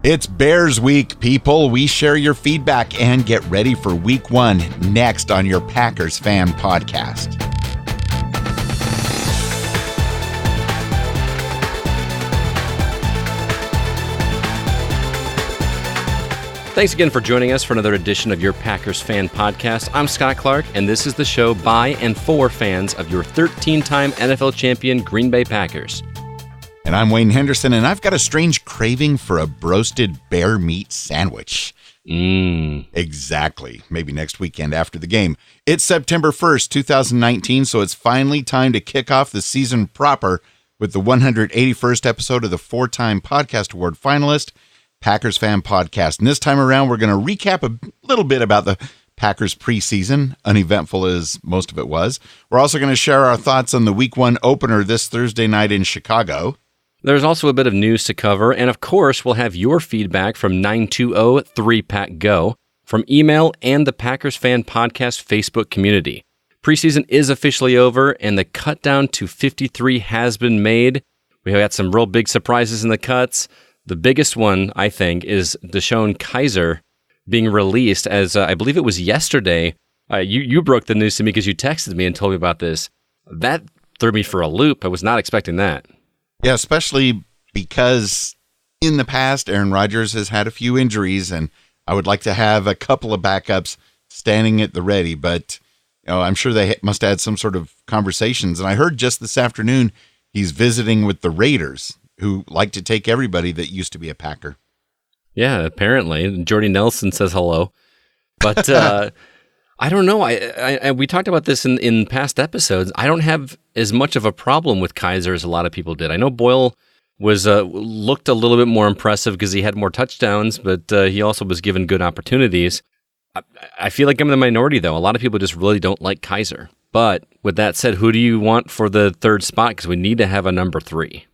It's Bears Week, people. We share your feedback and get ready for Week 1 next on your Packers Fan Podcast. Thanks again for joining us for another edition of your Packers Fan Podcast. I'm Scott Clark, and this is the show by and for fans of your 13-time NFL champion Green Bay Packers. And I'm Wayne Henderson, and I've got a strange craving for a broasted bear meat sandwich. Exactly. Maybe next weekend after the game. It's September 1st, 2019, so it's finally time to kick off the season proper with the 181st episode of the 4-time Podcast Award finalist, Packers Fan Podcast. And this time around, we're going to recap a little bit about the Packers preseason, uneventful as most of it was. We're also going to share our thoughts on the Week 1 opener this Thursday night in Chicago. There's also a bit of news to cover, and of course, we'll have your feedback from 920-3PACK-GO, from email and the Packers Fan Podcast Facebook community. Preseason is officially over, and the cut down to 53 has been made. We have got some real big surprises in the cuts. The biggest one, I think, is DeShone Kizer being released as, I believe it was yesterday. You broke the news to me because you texted me and told me about this. That threw me for a loop. I was not expecting that. Yeah, especially because in the past, Aaron Rodgers has had a few injuries, and I would like to have a couple of backups standing at the ready. But I'm sure they must have had some sort of conversations. And I heard just this afternoon he's visiting with the Raiders, who like to take everybody that used to be a Packer. Yeah, apparently. Jordy Nelson says hello. But I don't know. We talked about this in past episodes. I don't have as much of a problem with Kizer as a lot of people did. I know Boyle was looked a little bit more impressive because he had more touchdowns, but he also was given good opportunities. I feel like I'm in the minority, though. A lot of people just really don't like Kizer. But with that said, who do you want for the third spot? Because we need to have a number 3.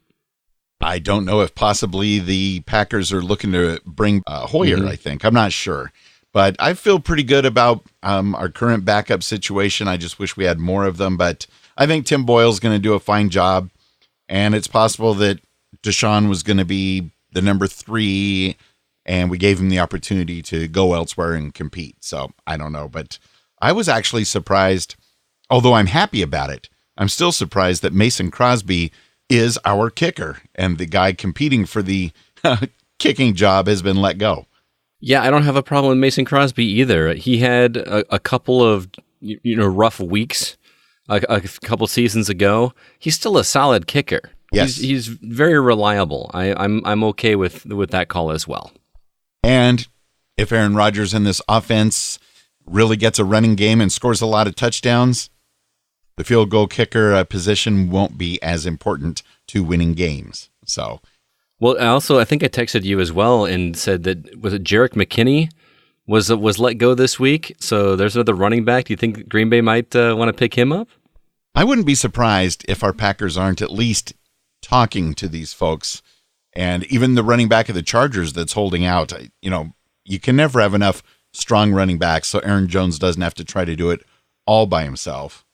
I don't know if possibly the Packers are looking to bring Hoyer, I think. I'm not sure. But I feel pretty good about our current backup situation. I just wish we had more of them. But I think Tim Boyle's going to do a fine job. And it's possible that DeShone was going to be the number 3, and we gave him the opportunity to go elsewhere and compete. So I don't know. But I was actually surprised, although I'm happy about it. I'm still surprised that Mason Crosby is our kicker, and the guy competing for the kicking job has been let go. Yeah, I don't have a problem with Mason Crosby either. He had a couple of rough weeks a couple seasons ago. He's still a solid kicker. Yes, he's very reliable. I'm okay with that call as well. And if Aaron Rodgers in this offense really gets a running game and scores a lot of touchdowns, the field goal kicker position won't be as important to winning games. So, well, I think I texted you as well and said that, was it Jerick McKinney was let go this week? So there's another running back. Do you think Green Bay might want to pick him up? I wouldn't be surprised if our Packers aren't at least talking to these folks. And even the running back of the Chargers that's holding out, you can never have enough strong running backs, so Aaron Jones doesn't have to try to do it all by himself.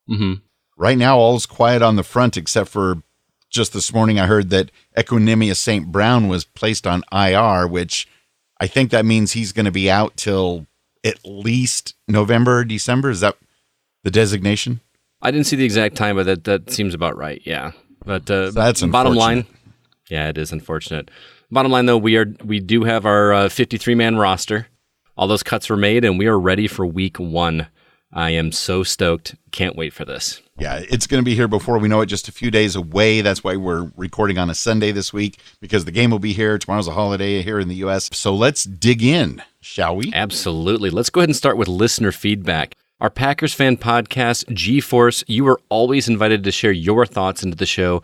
Mm-hmm. Right now, all's quiet on the front, except for just this morning I heard that Equanimeous St. Brown was placed on IR, which I think that means he's going to be out till at least November or December. Is that the designation? I didn't see the exact time, but that seems about right, yeah. But so that's bottom line, yeah, it is unfortunate. Bottom line, though, we do have our 53-man roster. All those cuts were made, and we are ready for Week 1. I am so stoked. Can't wait for this. Yeah, it's going to be here before we know it, just a few days away. That's why we're recording on a Sunday this week, because the game will be here. Tomorrow's a holiday here in the U.S. So let's dig in, shall we? Absolutely. Let's go ahead and start with listener feedback. Our Packers Fan Podcast, G-Force, you are always invited to share your thoughts into the show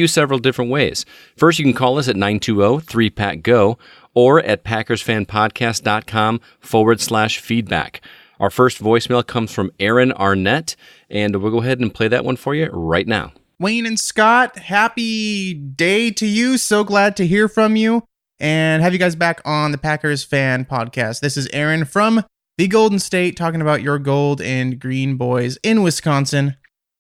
several different ways. First, you can call us at 920-3PACK-GO or at packersfanpodcast.com/feedback. Our first voicemail comes from Aaron Arnett, and we'll go ahead and play that one for you right now. Wayne and Scott, happy day to you. So glad to hear from you and have you guys back on the Packers Fan Podcast. This is Aaron from the Golden State talking about your gold and green boys in Wisconsin,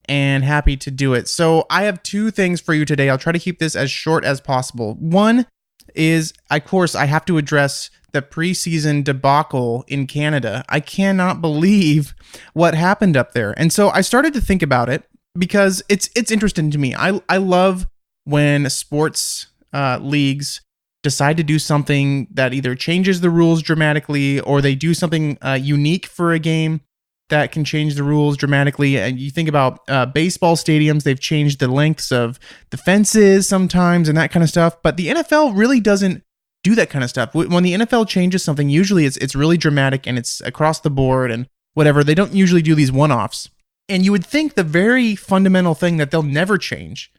and happy to do it. So I have two things for you today. I'll try to keep this as short as possible. One, is, of course, I have to address the preseason debacle in Canada. I cannot believe what happened up there. And so I started to think about it because it's interesting to me. I love when sports leagues decide to do something that either changes the rules dramatically or they do something unique for a game that can change the rules dramatically. And you think about baseball stadiums, they've changed the lengths of the fences sometimes and that kind of stuff. But the NFL really doesn't do that kind of stuff. When the NFL changes something, usually it's really dramatic and it's across the board and whatever. They don't usually do these one-offs. And you would think the very fundamental thing that they'll never change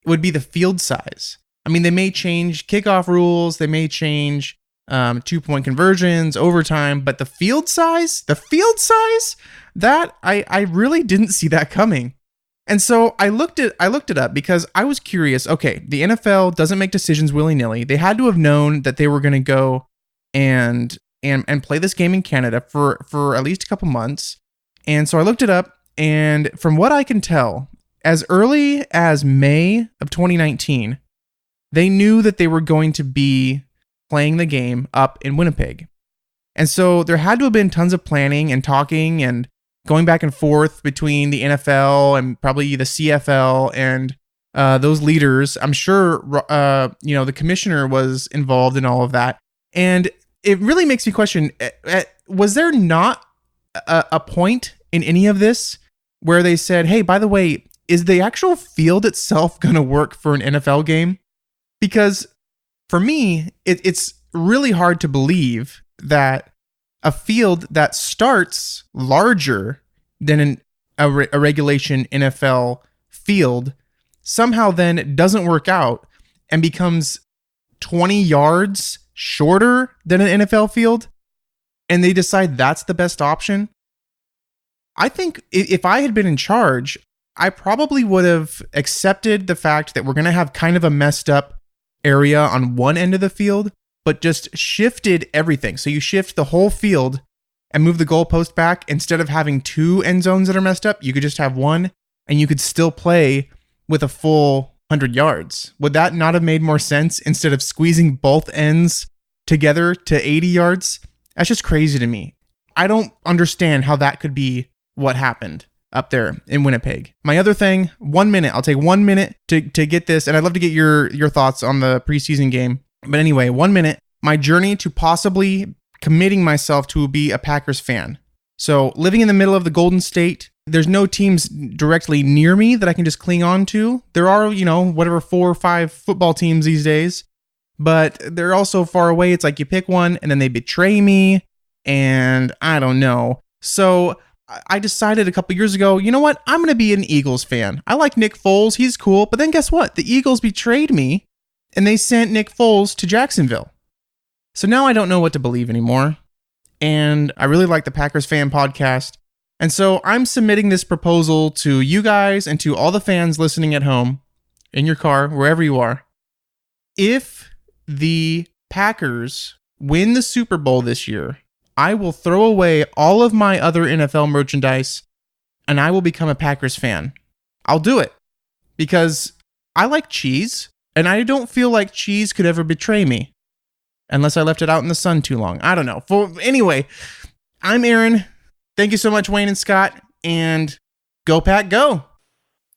would be the field size. I mean, they may change kickoff rules, they may change 2-point conversions, overtime, but the field size, that I really didn't see that coming. And so I looked it up because I was curious. Okay, the NFL doesn't make decisions willy-nilly. They had to have known that they were going to go and play this game in Canada for at least a couple months. And so I looked it up, and from what I can tell, as early as May of 2019, they knew that they were going to be playing the game up in Winnipeg. And so there had to have been tons of planning and talking and going back and forth between the NFL and probably the CFL and those leaders. I'm sure, the commissioner was involved in all of that. And it really makes me question, was there not a point in any of this where they said, hey, by the way, is the actual field itself going to work for an NFL game? Because for me, it's really hard to believe that a field that starts larger than a regulation NFL field somehow then doesn't work out and becomes 20 yards shorter than an NFL field, and they decide that's the best option. I think if I had been in charge, I probably would have accepted the fact that we're going to have kind of a messed up area on one end of the field, but just shifted everything. So you shift the whole field and move the goalpost back. Instead of having two end zones that are messed up, you could just have one and you could still play with a full 100 yards. Would that not have made more sense instead of squeezing both ends together to 80 yards? That's just crazy to me. I don't understand how that could be what happened up there in Winnipeg. My other thing, 1 minute. I'll take 1 minute to get this, and I'd love to get your thoughts on the preseason game. But anyway, 1 minute. My journey to possibly committing myself to be a Packers fan. So living in the middle of the Golden State, there's no teams directly near me that I can just cling on to. There are, 4 or 5 football teams these days, but they're all so far away. It's like you pick one and then they betray me, and I don't know. So I decided a couple years ago, you know what? I'm going to be an Eagles fan. I like Nick Foles. He's cool. But then guess what? The Eagles betrayed me and they sent Nick Foles to Jacksonville. So now I don't know what to believe anymore. And I really like the Packers Fan Podcast. And so I'm submitting this proposal to you guys and to all the fans listening at home, in your car, wherever you are. If the Packers win the Super Bowl this year, I will throw away all of my other NFL merchandise and I will become a Packers fan. I'll do it because I like cheese and I don't feel like cheese could ever betray me unless I left it out in the sun too long. I don't know. Anyway, I'm Aaron. Thank you so much, Wayne and Scott, and go Pack, go.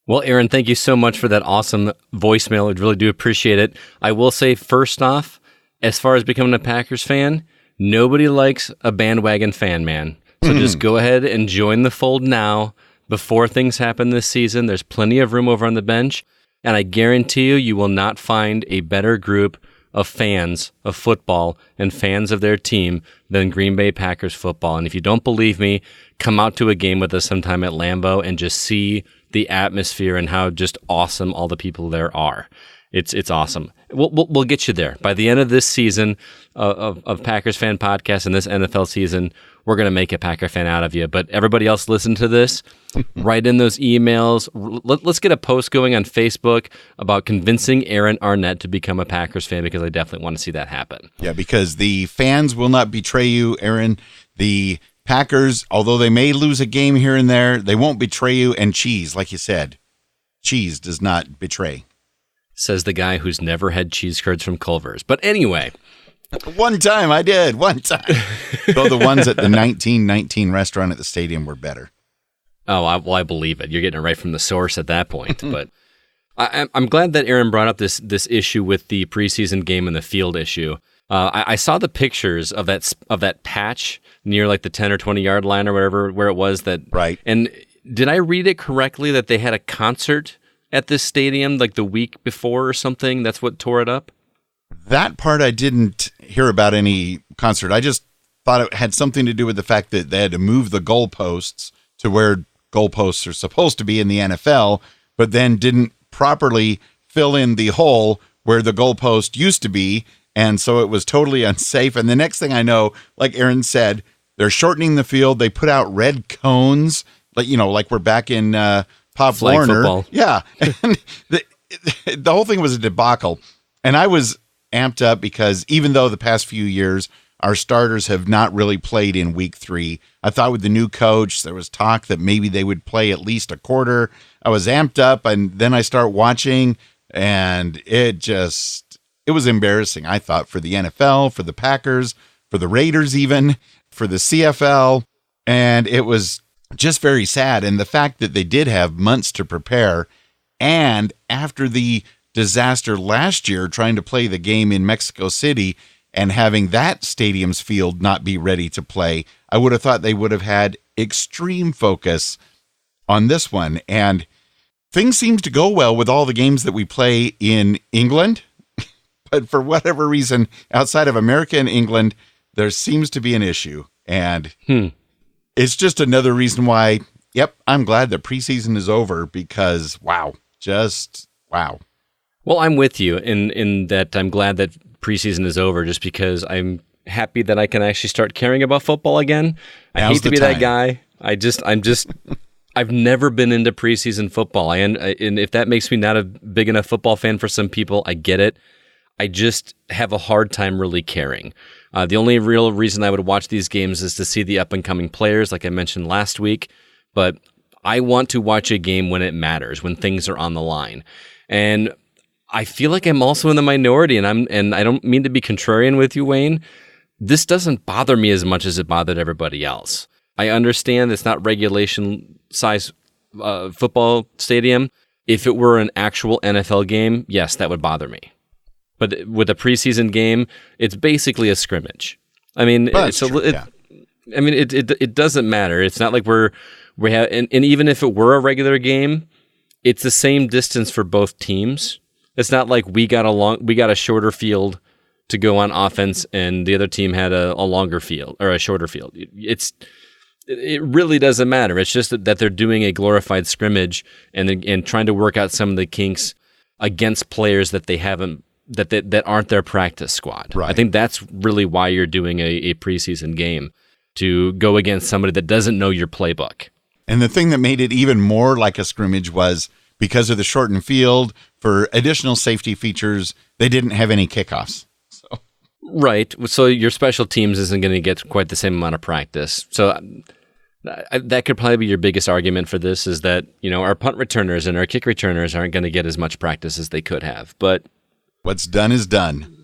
Well, Aaron, thank you so much for that awesome voicemail. I really do appreciate it. I will say, first off, as far as becoming a Packers fan, nobody likes a bandwagon fan, man. So just go ahead and join the fold now before things happen this season. There's plenty of room over on the bench, and I guarantee you will not find a better group of fans of football and fans of their team than Green Bay Packers football. And if you don't believe me, come out to a game with us sometime at Lambeau and just see the atmosphere and how just awesome all the people there are. It's awesome. We'll get you there. By the end of this season of Packers Fan Podcast and this NFL season, we're going to make a Packer fan out of you. But everybody else listen to this. Write in those emails. Let's get a post going on Facebook about convincing Aaron Arnett to become a Packers fan, because I definitely want to see that happen. Yeah, because the fans will not betray you, Aaron. The Packers, although they may lose a game here and there, they won't betray you. And cheese, like you said, cheese does not betray. says the guy who's never had cheese curds from Culver's. But anyway. One time I did. One time. Though the ones at the 1919 restaurant at the stadium were better. Oh, I believe it. You're getting it right from the source at that point. But I'm glad that Aaron brought up this issue with the preseason game and the field issue. I saw the pictures of that patch near like the 10 or 20 yard line or whatever where it was that. Right. And did I read it correctly that they had a concert at this stadium like the week before or something? That's what tore it up? That part I didn't hear about any concert. I just thought it had something to do with the fact that they had to move the goalposts to where goalposts are supposed to be in the NFL, but then didn't properly fill in the hole where the goalpost used to be. And so it was totally unsafe. And the next thing I know, like Aaron said, they're shortening the field. They put out red cones, like we're back in Pop Flag Warner. football. Yeah. And the whole thing was a debacle. And I was amped up because even though the past few years our starters have not really played in week 3, I thought with the new coach there was talk that maybe they would play at least a quarter. I was amped up, and then I start watching, and it was embarrassing, I thought, for the NFL, for the Packers, for the Raiders even, for the CFL, and it was just very sad. And the fact that they did have months to prepare, and after the disaster last year trying to play the game in Mexico City and having that stadium's field not be ready to play, I would have thought they would have had extreme focus on this one. And things seem to go well with all the games that we play in England. But for whatever reason, outside of America and England, there seems to be an issue. And it's just another reason why, I'm glad that preseason is over because, wow. Well, I'm with you in that I'm glad that preseason is over just because I'm happy that I can actually start caring about football again. I hate to be that guy. I've never been into preseason football. And if that makes me not a big enough football fan for some people, I get it. I just have a hard time really caring. The only real reason I would watch these games is to see the up-and-coming players, like I mentioned last week. But I want to watch a game when it matters, when things are on the line. And I feel like I'm also in the minority, and I don't mean to be contrarian with you, Wayne. This doesn't bother me as much as it bothered everybody else. I understand it's not regulation-size football stadium. If it were an actual NFL game, yes, that would bother me. But with a preseason game, it's basically a scrimmage. I mean, it doesn't matter. It's not like we have, and even if it were a regular game, it's the same distance for both teams. It's not like we got a shorter field to go on offense, and the other team had a longer field or a shorter field. It really doesn't matter. It's just that they're doing a glorified scrimmage and trying to work out some of the kinks against players that they haven't. That aren't their practice squad. Right. I think that's really why you're doing a preseason game, to go against somebody that doesn't know your playbook. And the thing that made it even more like a scrimmage was because of the shortened field, for additional safety features, they didn't have any kickoffs. Right. So your special teams isn't going to get quite the same amount of practice. So that could probably be your biggest argument for this, is that, our punt returners and our kick returners aren't going to get as much practice as they could have. But what's done is done.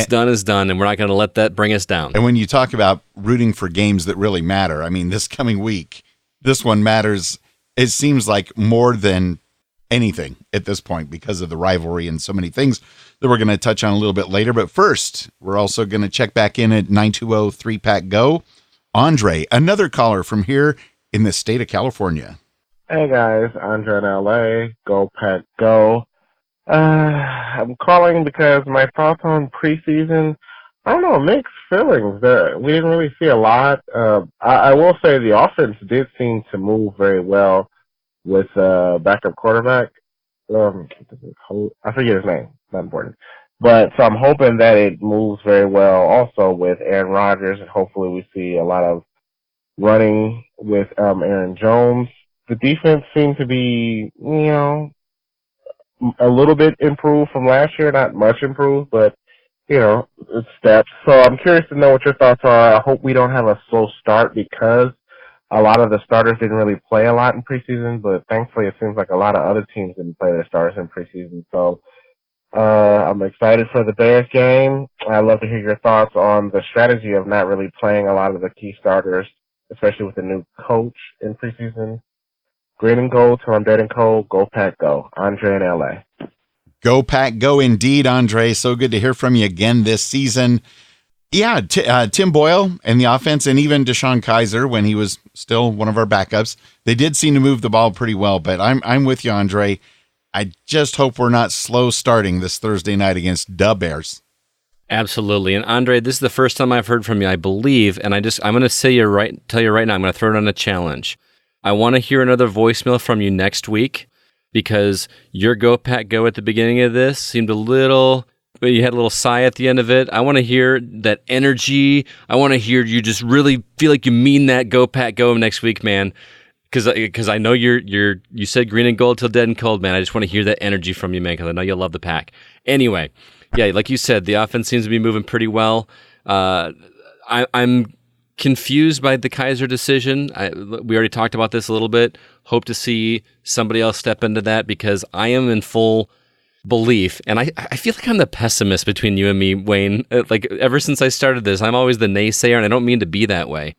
Done is done, and we're not going to let that bring us down. And when you talk about rooting for games that really matter, I mean, this coming week, this one matters, it seems like, more than anything at this point because of the rivalry and so many things that we're going to touch on a little bit later. But first, we're also going to check back in at 920-3PACK-GO. Andre, another caller from here in the state of California. Hey guys, Andre in LA. Go Pack Go. I'm calling because my thoughts on preseason, I don't know, mixed feelings. We didn't really see a lot. I will say the offense did seem to move very well with backup quarterback. I forget his name. Not important. But so I'm hoping that it moves very well also with Aaron Rodgers, and hopefully we see a lot of running with Aaron Jones. The defense seemed to be, a little bit improved from last year, not much improved, but, it's steps. So I'm curious to know what your thoughts are. I hope we don't have a slow start because a lot of the starters didn't really play a lot in preseason, but thankfully it seems like a lot of other teams didn't play their starters in preseason. So I'm excited for the Bears game. I'd love to hear your thoughts on the strategy of not really playing a lot of the key starters, especially with the new coach in preseason. Green and gold till I'm dead and cold. Go Pack Go. Andre in LA. Go Pack Go indeed, Andre. So good to hear from you again this season. Yeah, Tim Boyle and the offense, and even Deshaun Kaiser when he was still one of our backups, they did seem to move the ball pretty well. But I'm with you, Andre. I just hope we're not slow starting this Thursday night against the Bears. Absolutely. And Andre, this is the first time I've heard from you, I believe, and I'm going to tell you right now, I'm going to throw it on a challenge. I want to hear another voicemail from you next week because your Go Pack Go at the beginning of this seemed a little, you had a little sigh at the end of it. I want to hear that energy. I want to hear you just really feel like you mean that Go Pack Go next week, man. Because I know you said green and gold till dead and cold, man. I just want to hear that energy from you, man, because I know you'll love the Pack. Anyway, yeah, like you said, the offense seems to be moving pretty well. I'm confused by the Kaiser decision. We already talked about this a little bit. Hope to see somebody else step into that because I am in full belief, and I feel like I'm the pessimist between you and me, Wayne. Like ever since I started this, I'm always the naysayer, and I don't mean to be that way.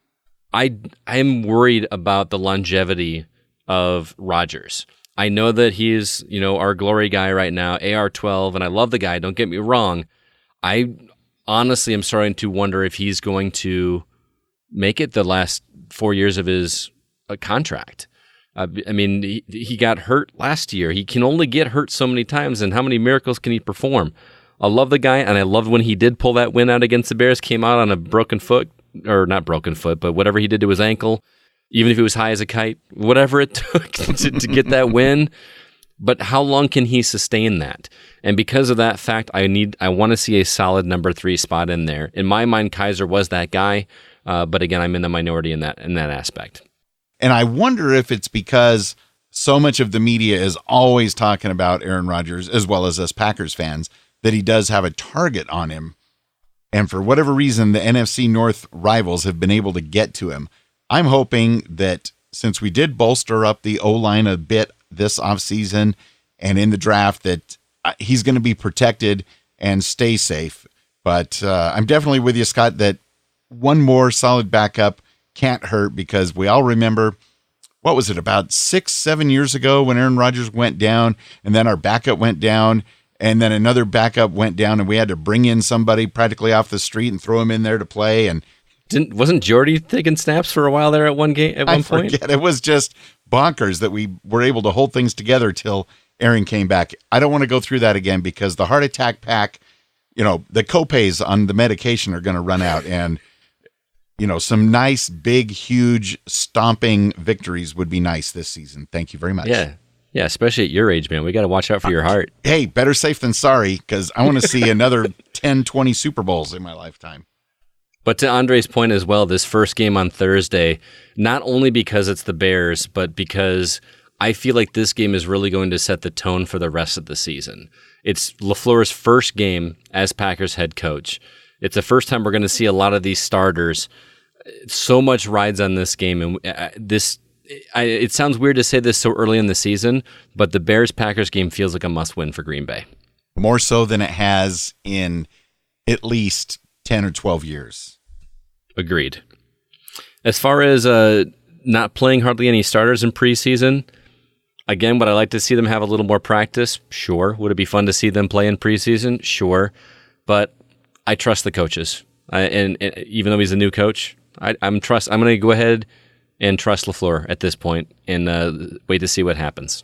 I'm worried about the longevity of Rodgers. I know that he's, our glory guy right now, AR-12, and I love the guy, don't get me wrong. I honestly am starting to wonder if he's going to make it the last 4 years of his contract. He got hurt last year. He can only get hurt so many times, and how many miracles can he perform? I love the guy, and I loved when he did pull that win out against the Bears, came out on a broken foot, or not broken foot, but whatever he did to his ankle, even if it was high as a kite, whatever it took to get that win. But how long can he sustain that? And because of that fact, I want to see a solid number 3 spot in there. In my mind, Kaiser was that guy, but again, I'm in the minority in that aspect. And I wonder if it's because so much of the media is always talking about Aaron Rodgers, as well as us Packers fans, that he does have a target on him. And for whatever reason, the NFC North rivals have been able to get to him. I'm hoping that since we did bolster up the O-line a bit this offseason and in the draft, that he's going to be protected and stay safe. But I'm definitely with you, Scott, that one more solid backup can't hurt because we all remember, what was it, about 6-7 years ago when Aaron Rodgers went down and then our backup went down and then another backup went down and we had to bring in somebody practically off the street and throw him in there to play. And wasn't Jordy taking snaps for a while there at one point? I forget. It was just bonkers that we were able to hold things together till Aaron came back. I don't want to go through that again because the heart attack pack, the copays on the medication are going to run out, and some nice, big, huge, stomping victories would be nice this season. Thank you very much. Yeah, especially at your age, man. We got to watch out for your heart. Hey, better safe than sorry, because I want to see another 10, 20 Super Bowls in my lifetime. But to Andre's point as well, this first game on Thursday, not only because it's the Bears, but because I feel like this game is really going to set the tone for the rest of the season. It's LaFleur's first game as Packers head coach. It's the first time we're going to see a lot of these starters. So much rides on this game, and it sounds weird to say this so early in the season, but the Bears-Packers game feels like a must-win for Green Bay. More so than it has in at least 10 or 12 years. Agreed. As far as not playing hardly any starters in preseason, again, would I like to see them have a little more practice? Sure. Would it be fun to see them play in preseason? Sure. But I trust the coaches. And even though he's a new coach, I'm going to go ahead and trust LaFleur at this point and wait to see what happens.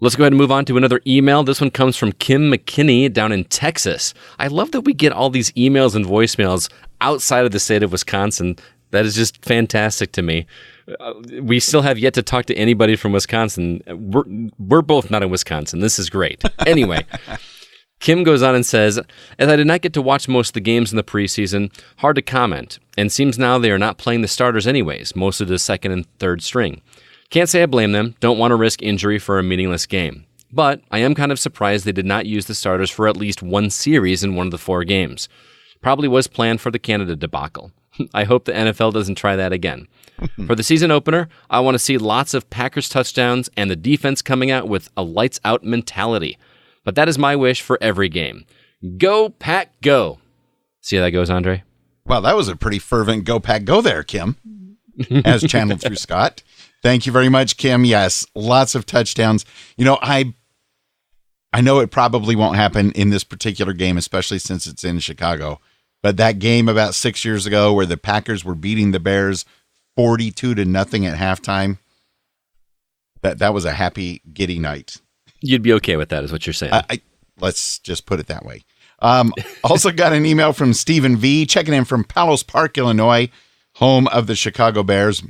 Let's go ahead and move on to another email. This one comes from Kim McKinney down in Texas. I love that we get all these emails and voicemails outside of the state of Wisconsin. That is just fantastic to me. We still have yet to talk to anybody from Wisconsin. We're both not in Wisconsin. This is great. Anyway, Kim goes on and says, as I did not get to watch most of the games in the preseason, hard to comment, and seems now they are not playing the starters anyways, most of the second and third string. Can't say I blame them, don't want to risk injury for a meaningless game. But I am kind of surprised they did not use the starters for at least one series in one of the 4 games. Probably was planned for the Canada debacle. I hope the NFL doesn't try that again. For the season opener, I want to see lots of Packers touchdowns and the defense coming out with a lights-out mentality. But that is my wish for every game. Go, Pack, go. See how that goes, Andre? Well, that was a pretty fervent Go Pack Go there, Kim, as channeled through Scott. Thank you very much, Kim. Yes, lots of touchdowns. I know it probably won't happen in this particular game, especially since it's in Chicago. But that game about 6 years ago where the Packers were beating the Bears 42-0 at halftime, that was a happy, giddy night. You'd be okay with that, is what you're saying. Let's just put it that way. Also got an email from Stephen V, checking in from Palos Park, Illinois, home of the Chicago Bears.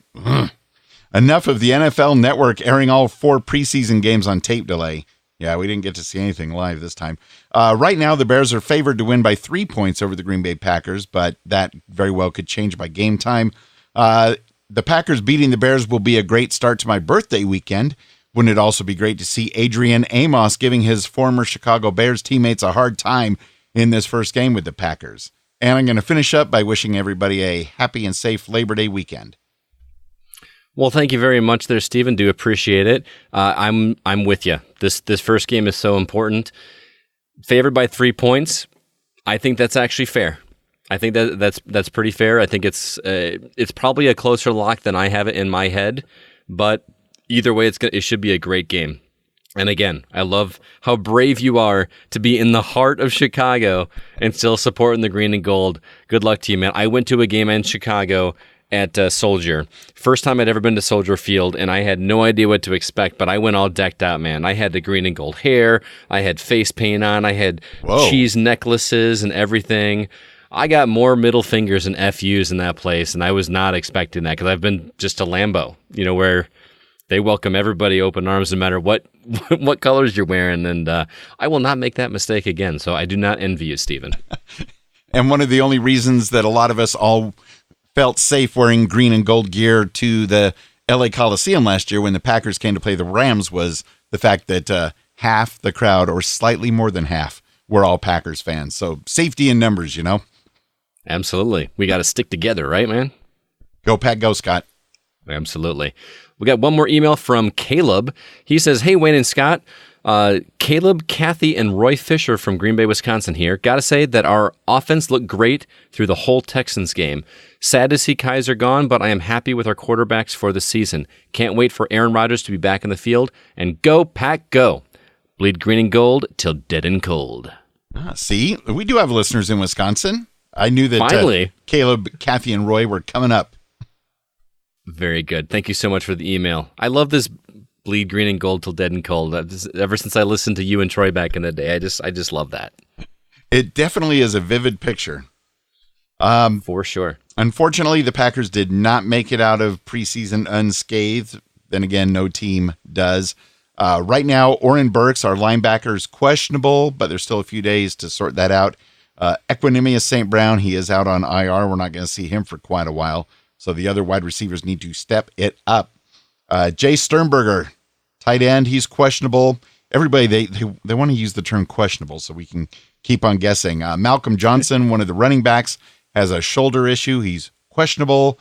Enough of the NFL Network airing all 4 preseason games on tape delay. Yeah, we didn't get to see anything live this time. Right now, the Bears are favored to win by 3 points over the Green Bay Packers, but that very well could change by game time. The Packers beating the Bears will be a great start to my birthday weekend. Wouldn't it also be great to see Adrian Amos giving his former Chicago Bears teammates a hard time in this first game with the Packers? And I'm going to finish up by wishing everybody a happy and safe Labor Day weekend. Well, thank you very much there, Stephen. Do appreciate it. I'm with you. This first game is so important. Favored by 3 points. I think that's actually fair. I think that's pretty fair. I think it's probably a closer lock than I have it in my head, but either way, it should be a great game. And again, I love how brave you are to be in the heart of Chicago and still supporting the green and gold. Good luck to you, man. I went to a game in Chicago at Soldier. First time I'd ever been to Soldier Field, and I had no idea what to expect, but I went all decked out, man. I had the green and gold hair. I had face paint on. I had cheese necklaces and everything. I got more middle fingers and FUs in that place, and I was not expecting that because I've been just to Lambeau, where they welcome everybody open arms no matter what colors you're wearing, and I will not make that mistake again, so I do not envy you, Stephen. And one of the only reasons that a lot of us all felt safe wearing green and gold gear to the LA Coliseum last year when the Packers came to play the Rams was the fact that half the crowd, or slightly more than half, were all Packers fans. So safety in numbers, Absolutely. We got to stick together, right, man? Go Pack, go, Scott. Absolutely. We got one more email from Caleb. He says, "Hey, Wayne and Scott. Caleb, Kathy, and Roy Fisher from Green Bay, Wisconsin here. Got to say that our offense looked great through the whole Texans game. Sad to see Kaiser gone, but I am happy with our quarterbacks for the season. Can't wait for Aaron Rodgers to be back in the field. And go, Pack, go. Bleed green and gold till dead and cold." See, we do have listeners in Wisconsin. I knew that finally Caleb, Kathy, and Roy were coming up. Very good. Thank you so much for the email. I love this bleed green and gold till dead and cold. Ever since I listened to you and Troy back in the day, I just love that. It definitely is a vivid picture. For sure. Unfortunately, the Packers did not make it out of preseason unscathed. Then again, no team does. Right now, Oren Burks, our linebacker, is questionable, but there's still a few days to sort that out. Equanimous St. Brown, he is out on IR. We're not going to see him for quite a while. So the other wide receivers need to step it up. Jay Sternberger, tight end, he's questionable. Everybody, they want to use the term questionable so we can keep on guessing. Malcolm Johnson, one of the running backs, has a shoulder issue. He's questionable.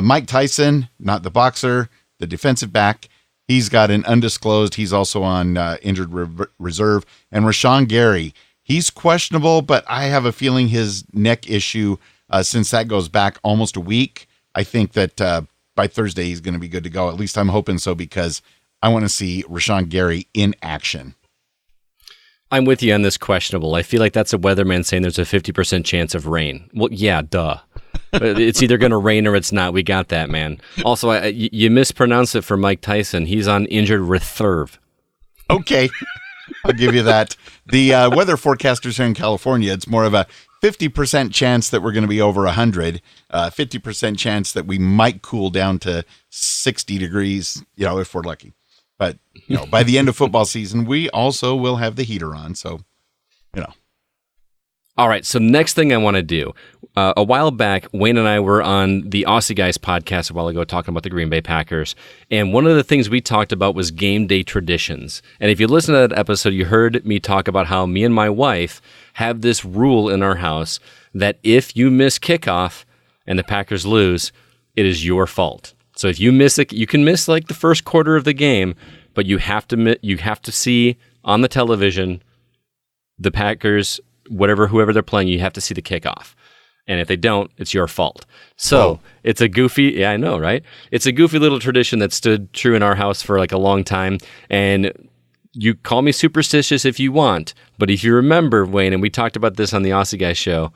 Mike Tyson, not the boxer, the defensive back, he's got an undisclosed. He's also on injured reserve. And Rashawn Gary, he's questionable, but I have a feeling his neck issue, since that goes back almost a week, I think that by Thursday he's going to be good to go. At least I'm hoping so, because I want to see Rashawn Gary in action. I'm with you on this questionable. I feel like that's a weatherman saying there's a 50% chance of rain. Well, yeah, duh. It's either going to rain or it's not. We got that, man. Also, you mispronounce it for Mike Tyson. He's on injured reserve. Okay, I'll give you that. The weather forecasters here in California, it's more of a 50% chance that we're going to be over 100, 50% chance that we might cool down to 60 degrees, if we're lucky. But, by the end of football season, we also will have the heater on. So, All right. So next thing I want to do, a while back, Wayne and I were on the Aussie Guys podcast a while ago talking about the Green Bay Packers. And one of the things we talked about was game day traditions. And if you listen to that episode, you heard me talk about how me and my wife have this rule in our house that if you miss kickoff and the Packers lose, it is your fault. So if you miss it, you can miss like the first quarter of the game, but you have to see on the television the Packers, whoever they're playing, you have to see the kickoff. And if they don't, it's your fault. So It's a goofy, yeah, I know, right? It's a goofy little tradition that stood true in our house for like a long time. And you call me superstitious if you want, but if you remember, Wayne, and we talked about this on the Aussie Guy show,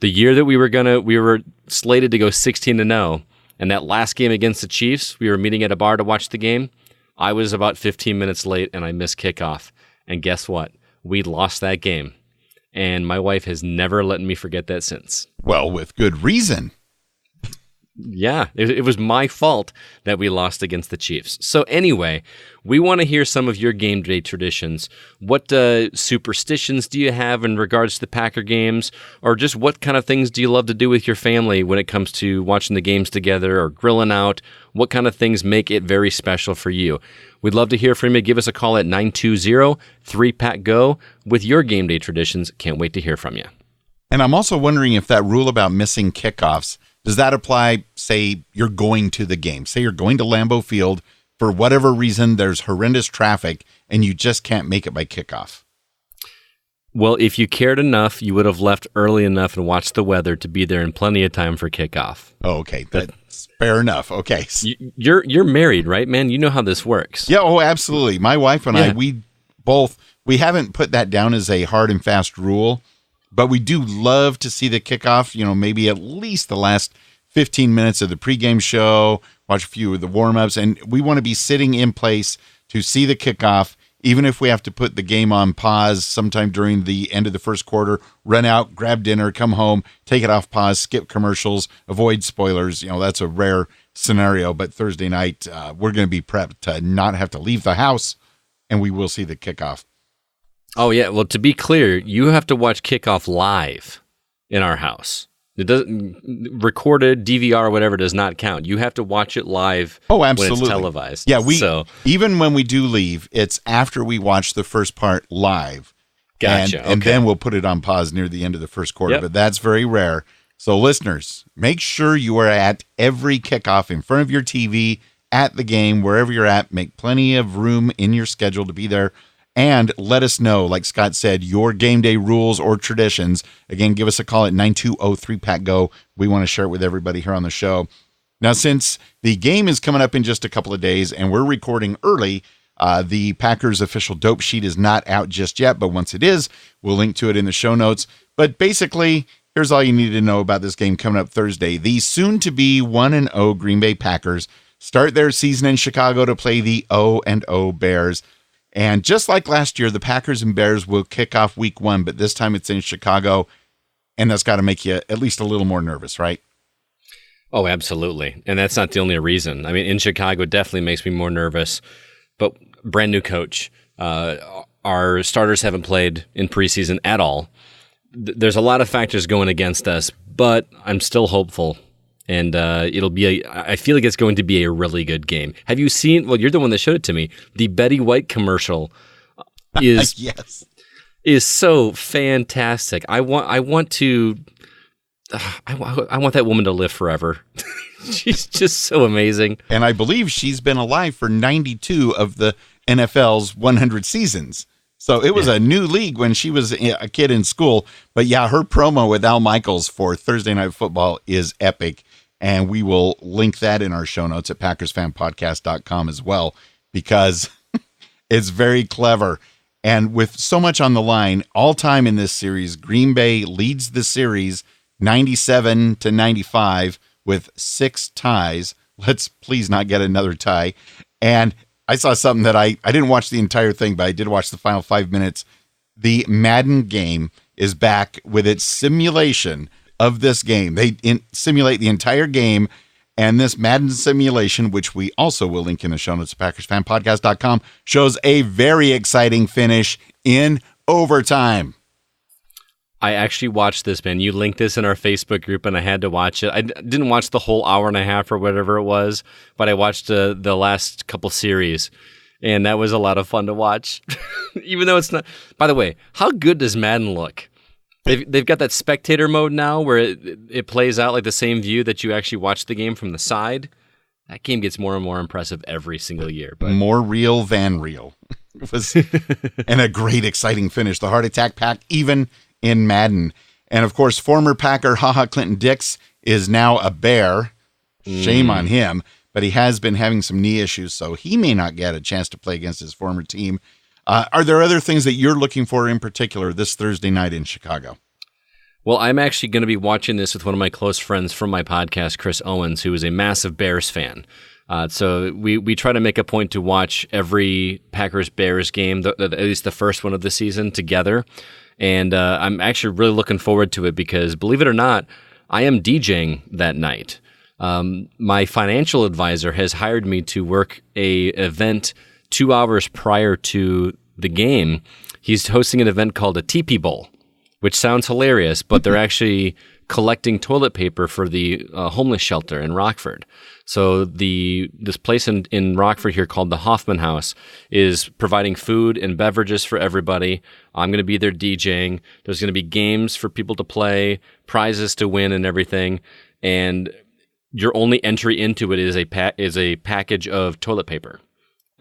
the year that we were slated to go 16-0, and that last game against the Chiefs, we were meeting at a bar to watch the game. I was about 15 minutes late and I missed kickoff. And guess what? We lost that game. And my wife has never let me forget that since. Well, with good reason. Yeah, it was my fault that we lost against the Chiefs. So anyway, we want to hear some of your game day traditions. What superstitions do you have in regards to the Packer games? Or just what kind of things do you love to do with your family when it comes to watching the games together or grilling out? What kind of things make it very special for you? We'd love to hear from you. Give us a call at 920-3PACK-GO with your game day traditions. Can't wait to hear from you. And I'm also wondering if that rule about missing kickoffs, does that apply, say, you're going to the game? Say you're going to Lambeau Field. For whatever reason, there's horrendous traffic, and you just can't make it by kickoff. Well, if you cared enough, you would have left early enough and watched the weather to be there in plenty of time for kickoff. Oh, okay. That's fair enough. Okay. You're married, right, man? You know how this works. Yeah, oh, absolutely. My wife and I, we haven't put that down as a hard and fast rule, but we do love to see the kickoff, maybe at least the last 15 minutes of the pregame show, watch a few of the warm-ups, and we want to be sitting in place to see the kickoff, even if we have to put the game on pause sometime during the end of the first quarter, run out, grab dinner, come home, take it off pause, skip commercials, avoid spoilers. That's a rare scenario, but Thursday night, we're going to be prepped to not have to leave the house, and we will see the kickoff. Oh, yeah. Well, to be clear, you have to watch kickoff live in our house. It doesn't recorded DVR, whatever, does not count. You have to watch it live. Oh, absolutely. When it's televised. Yeah, even when we do leave, it's after we watch the first part live. Gotcha. And then we'll put it on pause near the end of the first quarter. Yep. But that's very rare. So listeners, make sure you are at every kickoff in front of your TV, at the game, wherever you're at. Make plenty of room in your schedule to be there. And let us know, like Scott said, your game day rules or traditions. Again, give us a call at 920-3PACK-GO. We want to share it with everybody here on the show. Now, since the game is coming up in just a couple of days and we're recording early, the Packers official dope sheet is not out just yet, but once it is, we'll link to it in the show notes. But basically, here's all you need to know about this game coming up Thursday. The soon-to-be 1-0 Green Bay Packers start their season in Chicago to play the 0-0 Bears. And just like last year, the Packers and Bears will kick off week 1, but this time it's in Chicago, and that's got to make you at least a little more nervous, right? Oh, absolutely. And that's not the only reason. I mean, in Chicago, it definitely makes me more nervous, but brand new coach. Our starters haven't played in preseason at all. There's a lot of factors going against us, but I'm still hopeful. And I feel like it's going to be a really good game. Have you seen, well, you're the one that showed it to me, the Betty White commercial is yes, is so fantastic. I want that woman to live forever. She's just so amazing. And I believe she's been alive for 92 of the NFL's 100 seasons. So it was a new league when she was a kid in school. But yeah, her promo with Al Michaels for Thursday Night Football is epic. And we will link that in our show notes at PackersFanPodcast.com as well, because it's very clever. And with so much on the line, all time in this series, Green Bay leads the series 97-95 with 6 ties. Let's please not get another tie. And I saw something that I didn't watch the entire thing, but I did watch the final 5 minutes. The Madden game is back with its simulation of this game. They simulate the entire game, and this Madden simulation, which we also will link in the show notes at PackersFanPodcast.com, shows a very exciting finish in overtime. I actually watched this, man. You linked this in our Facebook group, and I had to watch it. I didn't watch the whole hour and a half or whatever it was, but I watched the last couple series, and that was a lot of fun to watch. Even though it's not... By the way, how good does Madden look? They've got that spectator mode now where it plays out like the same view that you actually watch the game from the side. That game gets more and more impressive every single year. But more real than real. It was and a great, exciting finish. The Heart Attack Pack, even in Madden. And, of course, former Packer HaHa Clinton Dix is now a Bear. Shame on him. But he has been having some knee issues, so he may not get a chance to play against his former team. Are there other things that you're looking for in particular this Thursday night in Chicago? Well, I'm actually going to be watching this with one of my close friends from my podcast, Chris Owens, who is a massive Bears fan. So we try to make a point to watch every Packers-Bears game, at least the first one of the season, together. And I'm actually really looking forward to it because, believe it or not, I am DJing that night. My financial advisor has hired me to work a event 2 hours prior to the game. He's hosting an event called a Teepee Bowl, which sounds hilarious, but they're actually collecting toilet paper for the homeless shelter in Rockford. So this place in Rockford here called the Hoffman House is providing food and beverages for everybody. I'm going to be there DJing. There's going to be games for people to play, prizes to win and everything. And your only entry into it is a package of toilet paper.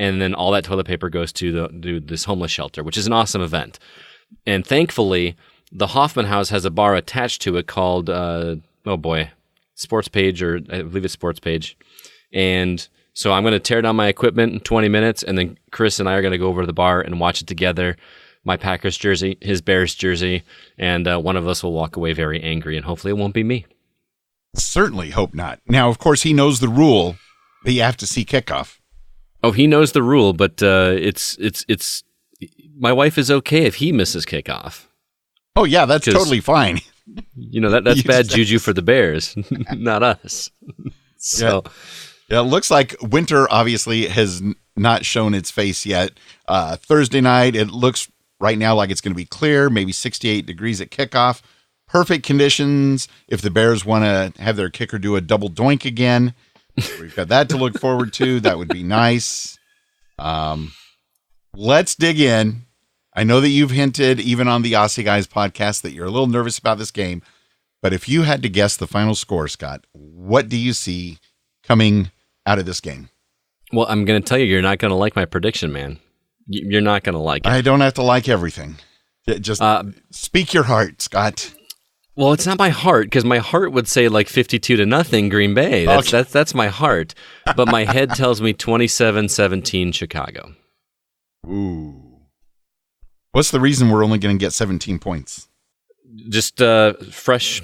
And then all that toilet paper goes to this homeless shelter, which is an awesome event. And thankfully, the Hoffman House has a bar attached to it called, Sports Page, or I believe it's Sports Page. And so I'm going to tear down my equipment in 20 minutes, and then Chris and I are going to go over to the bar and watch it together. My Packers jersey, his Bears jersey, and one of us will walk away very angry, and hopefully it won't be me. Certainly hope not. Now, of course, he knows the rule that you have to see kickoff. Oh, he knows the rule, but it's my wife is okay if he misses kickoff. Oh yeah, that's totally fine. You know that's bad juju for the Bears, not us. So, yeah, it looks like winter obviously has not shown its face yet. Thursday night, it looks right now like it's going to be clear, maybe 68 degrees at kickoff. Perfect conditions if the Bears want to have their kicker do a double doink again. We've got that to look forward to. That would be nice. Let's dig in. I know that you've hinted, even on the Aussie Guys podcast, that you're a little nervous about this game. But if you had to guess the final score, Scott, what do you see coming out of this game? Well, I'm going to tell you, you're not going to like my prediction, man. You're not going to like it. I don't have to like everything. Just speak your heart, Scott. Well, it's not my heart, because my heart would say like 52-0 Green Bay. That's my heart. But my head tells me 27-17 Chicago. Ooh. What's the reason we're only going to get 17 points? Just fresh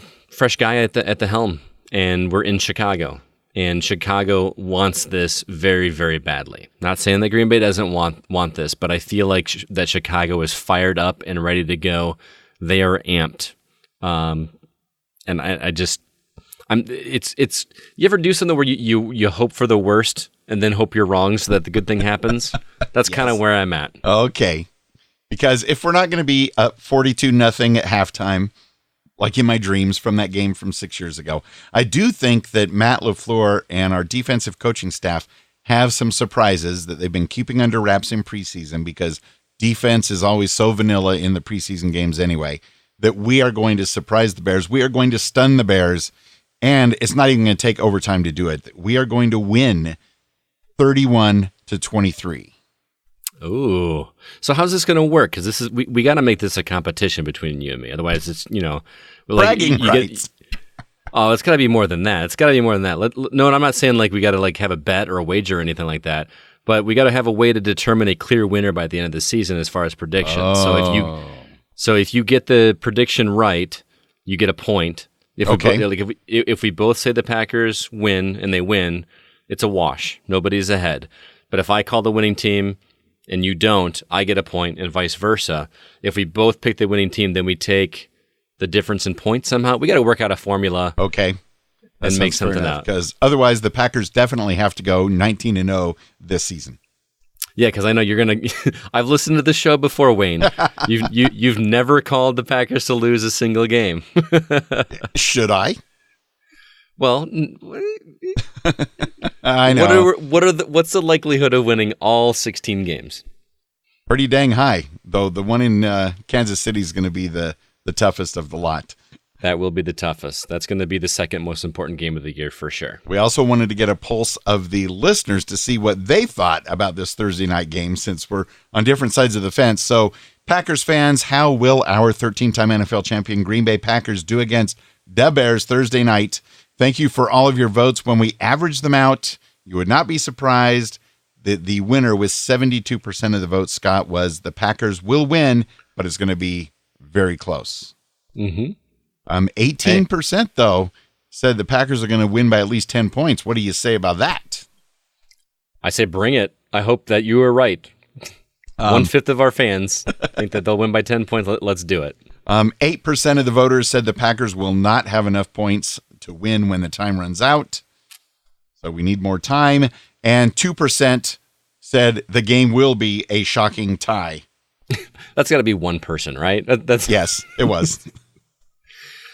guy at the helm, and we're in Chicago. And Chicago wants this very, very badly. Not saying that Green Bay doesn't want this, but I feel like that Chicago is fired up and ready to go. They are amped. And it's you ever do something where you hope for the worst and then hope you're wrong so that the good thing happens? That's kind of where I'm at. Okay. Because if we're not going to be up 42-0 at halftime, like in my dreams from that game from 6 years ago, I do think that Matt LaFleur and our defensive coaching staff have some surprises that they've been keeping under wraps in preseason, because defense is always so vanilla in the preseason games anyway, that we are going to surprise the Bears. We are going to stun the Bears, and it's not even going to take overtime to do it. We are going to win 31-23. Ooh. So how's this going to work? Because this is we got to make this a competition between you and me. Otherwise, it's bragging rights. It's got to be more than that. It's got to be more than that. No, and I'm not saying like we got to like have a bet or a wager or anything like that. But we got to have a way to determine a clear winner by the end of the season as far as predictions. Oh. So if you get the prediction right, you get a point. If we both say the Packers win and they win, it's a wash. Nobody's ahead. But if I call the winning team and you don't, I get a point, and vice versa. If we both pick the winning team, then we take the difference in points somehow. We got to work out a formula. Okay. And make something out. Because otherwise the Packers definitely have to go 19-0 this season. Yeah, because I know you're going to – I've listened to this show before, Wayne. You've never called the Packers to lose a single game. Should I? Well, I know. What's the likelihood of winning all 16 games? Pretty dang high, though. The one in Kansas City is going to be the the toughest of the lot. That will be the toughest. That's going to be the second most important game of the year for sure. We also wanted to get a pulse of the listeners to see what they thought about this Thursday night game, since we're on different sides of the fence. So, Packers fans, how will our 13-time NFL champion Green Bay Packers do against the Bears Thursday night? Thank you for all of your votes. When we average them out, you would not be surprised that the winner with 72% of the votes, Scott, was the Packers will win, but it's going to be very close. 18%, though, said the Packers are going to win by at least 10 points. What do you say about that? I say bring it. I hope that you are right. 1/5 of our fans think that they'll win by 10 points. Let's do it. 8% of the voters said the Packers will not have enough points to win when the time runs out. So we need more time. And 2% said the game will be a shocking tie. That's got to be one person, right? That's Yes, it was.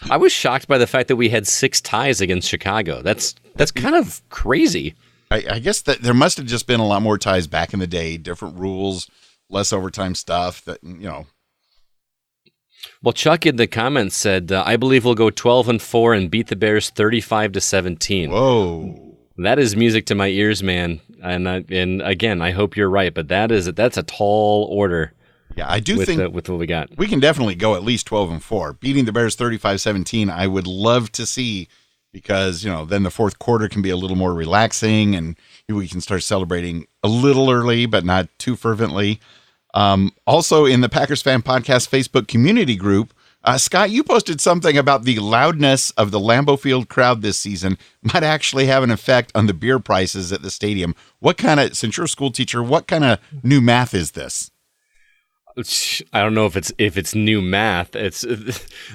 I was shocked by the fact that we had 6 ties against Chicago. That's kind of crazy. I guess that there must have just been a lot more ties back in the day, different rules, less overtime stuff that, Well, Chuck in the comments said, I believe we'll go 12-4 and beat the Bears 35-17. Whoa. That is music to my ears, man. And again, I hope you're right, but that's a tall order. Yeah, I do think with what we got. We can definitely go at least 12-4. Beating the Bears 35-17, I would love to see, because, then the fourth quarter can be a little more relaxing and we can start celebrating a little early, but not too fervently. Also in the Packers Fan Podcast Facebook community group, Scott, you posted something about the loudness of the Lambeau Field crowd this season might actually have an effect on the beer prices at the stadium. Since you're a school teacher, what kind of new math is this? I don't know if it's new math.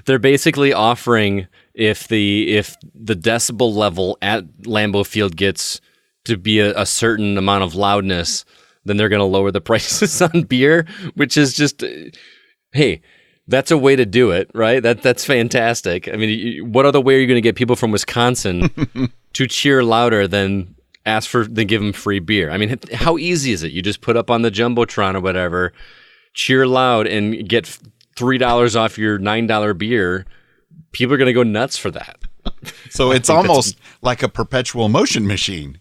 They're basically offering if the decibel level at Lambeau Field gets to be a certain amount of loudness, then they're going to lower the prices on beer, which is just, hey, that's a way to do it, right? That's fantastic. I mean, what other way are you going to get people from Wisconsin to cheer louder than give them free beer? I mean, how easy is it? You just put up on the Jumbotron or whatever, cheer loud, and get $3 off your $9 beer. People are going to go nuts for that. So it's almost like a perpetual motion machine.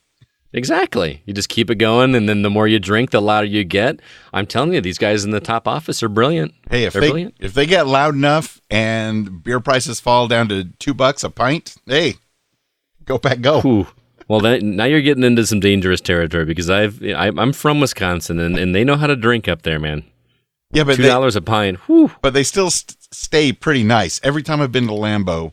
Exactly. You just keep it going, and then the more you drink, the louder you get. I'm telling you, these guys in the top office are brilliant. Hey, if they get loud enough and beer prices fall down to $2 a pint, hey, go Pack Go. Ooh. Well, now you're getting into some dangerous territory, because I'm from Wisconsin, and they know how to drink up there, man. Yeah, but $2 a pint. Whew. But they still stay pretty nice. Every time I've been to Lambeau,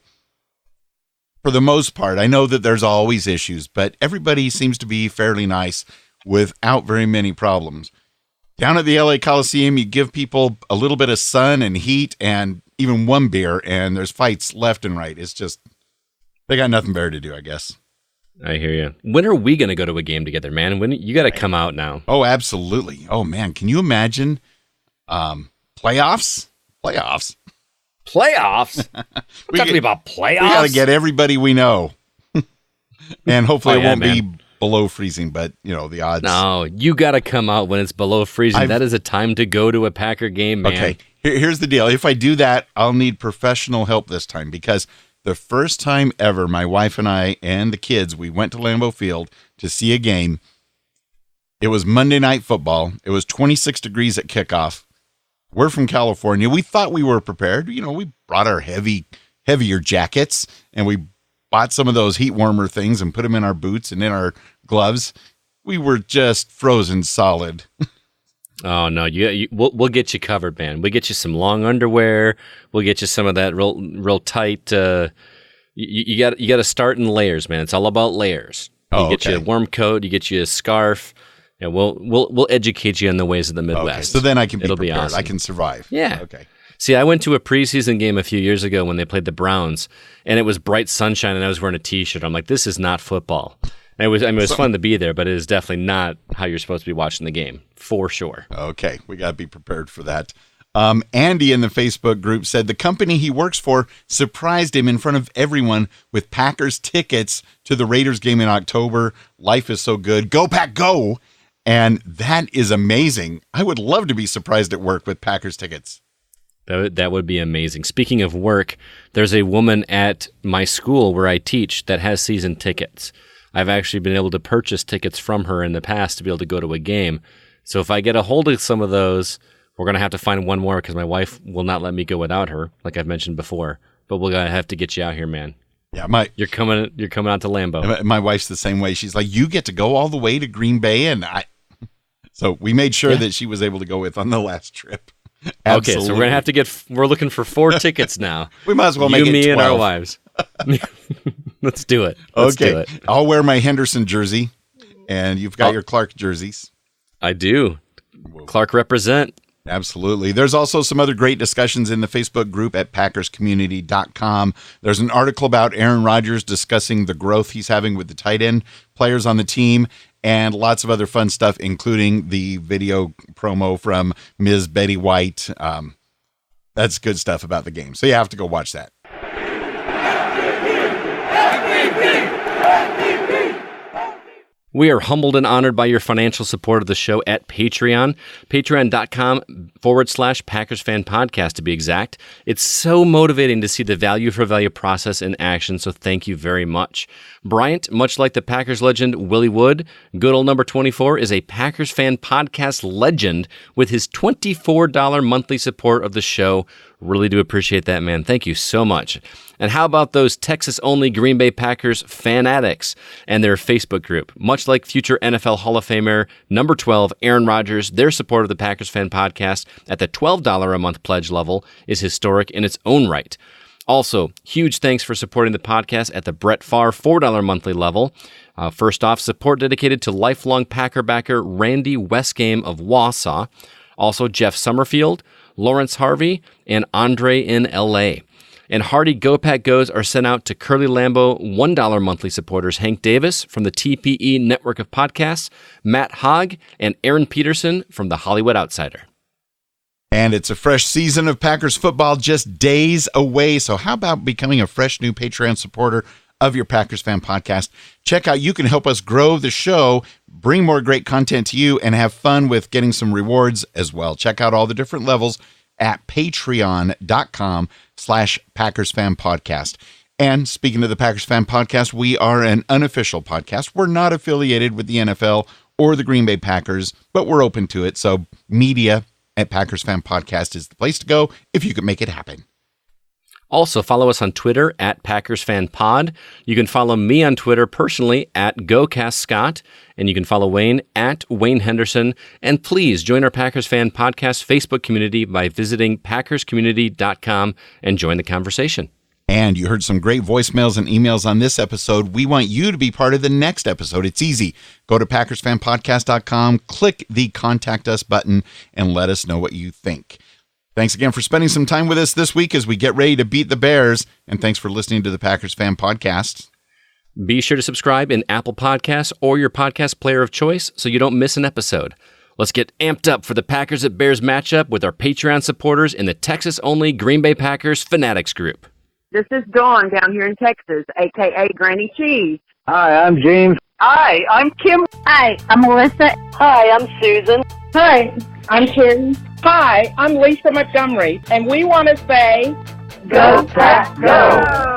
for the most part, I know that there's always issues, but everybody seems to be fairly nice without very many problems. Down at the LA Coliseum, you give people a little bit of sun and heat and even one beer, and there's fights left and right. It's just, they got nothing better to do, I guess. I hear you. When are we going to go to a game together, man? You got to come out now. Oh, absolutely. Oh, man. Can you imagine playoffs? Playoffs? We're talking about playoffs? We got to get everybody we know. And hopefully it won't be below freezing, but, the odds. No, you got to come out when it's below freezing. That is a time to go to a Packer game, man. Okay, here's the deal. If I do that, I'll need professional help this time, because the first time ever my wife and I and the kids, we went to Lambeau Field to see a game. It was Monday Night Football. It was 26 degrees at kickoff. We're from California. We thought we were prepared. We brought our heavier jackets, and we bought some of those heat warmer things and put them in our boots and in our gloves. We were just frozen solid. Oh, no, we'll get you covered, man. We'll get you some long underwear. We'll get you some of that real tight. You got to start in layers, man. It's all about layers. You get you a warm coat. You get you a scarf. Yeah, we'll educate you on the ways of the Midwest. Okay, so then I can be prepared. Be awesome. I can survive. Yeah. Okay. See, I went to a preseason game a few years ago when they played the Browns, and it was bright sunshine, and I was wearing a T-shirt. I'm like, this is not football. And it was fun to be there, but it is definitely not how you're supposed to be watching the game, for sure. Okay, we got to be prepared for that. Andy in the Facebook group said the company he works for surprised him in front of everyone with Packers tickets to the Raiders game in October. Life is so good. Go Pack Go! And that is amazing. I would love to be surprised at work with Packers tickets. That would be amazing. Speaking of work, there's a woman at my school where I teach that has season tickets. I've actually been able to purchase tickets from her in the past to be able to go to a game. So if I get a hold of some of those, we're going to have to find one more because my wife will not let me go without her, like I've mentioned before. But we're going to have to get you out here, man. Yeah, you're coming out to Lambeau. My wife's the same way. She's like, you get to go all the way to Green Bay, and so we made sure that she was able to go with on the last trip. Absolutely. Okay, so we're going to have to we're looking for 4 tickets now. We might as well make it 12. You, me, and our wives. Let's do it. Let's do it. I'll wear my Henderson jersey, and you've got your Clark jerseys. I do. Clark represent. Absolutely. There's also some other great discussions in the Facebook group at PackersCommunity.com. There's an article about Aaron Rodgers discussing the growth he's having with the tight end players on the team, and lots of other fun stuff, including the video promo from Ms. Betty White. That's good stuff about the game. So you have to go watch that. We are humbled and honored by your financial support of the show at Patreon. Patreon.com/Packers Fan Podcast, to be exact. It's so motivating to see the value for value process in action, so thank you very much. Bryant, much like the Packers legend Willie Wood, good old number 24, is a Packers Fan Podcast legend with his $24 monthly support of the show. Really do appreciate that, man. Thank you so much. And how about those Texas-only Green Bay Packers fanatics and their Facebook group? Much like future NFL Hall of Famer number 12, Aaron Rodgers, their support of the Packers Fan Podcast at the $12 a month pledge level is historic in its own right. Also, huge thanks for supporting the podcast at the Brett Favre $4 monthly level. First off, support dedicated to lifelong Packer backer Randy Westgame of Wausau. Also, Jeff Summerfield, Lawrence Harvey, and Andre in L.A. And hearty Go Pack Goes are sent out to Curly Lambeau $1 monthly supporters Hank Davis from the TPE Network of Podcasts, Matt Hogg, and Aaron Peterson from the Hollywood Outsider. And it's a fresh season of Packers football just days away. So how about becoming a fresh new Patreon supporter of your Packers Fan Podcast? Check out, you can help us grow the show, bring more great content to you, and have fun with getting some rewards as well. Check out all the different levels at patreon.com/Packers Fan Podcast. And speaking of the Packers Fan Podcast, we are an unofficial podcast. We're not affiliated with the NFL or the Green Bay Packers, but we're open to it. So media at Packers Fan Podcast is the place to go if you can make it happen. Also, follow us on Twitter at PackersFanPod. You can follow me on Twitter personally at GoCastScott, and you can follow Wayne at Wayne Henderson. And please join our Packers Fan Podcast Facebook community by visiting PackersCommunity.com and join the conversation. And you heard some great voicemails and emails on this episode. We want you to be part of the next episode. It's easy. Go to PackersFanPodcast.com, click the Contact Us button, and let us know what you think. Thanks again for spending some time with us this week as we get ready to beat the Bears. And thanks for listening to the Packers Fan Podcast. Be sure to subscribe in Apple Podcasts or your podcast player of choice so you don't miss an episode. Let's get amped up for the Packers at Bears matchup with our Patreon supporters in the Texas-only Green Bay Packers Fanatics group. This is Dawn down here in Texas, a.k.a. Granny Cheese. Hi, I'm James. Hi, I'm Kim. Hi, I'm Melissa. Hi, I'm Susan. Hi, I'm Sherry. Hi, I'm Lisa Montgomery, and we want to say, Go Pack Go!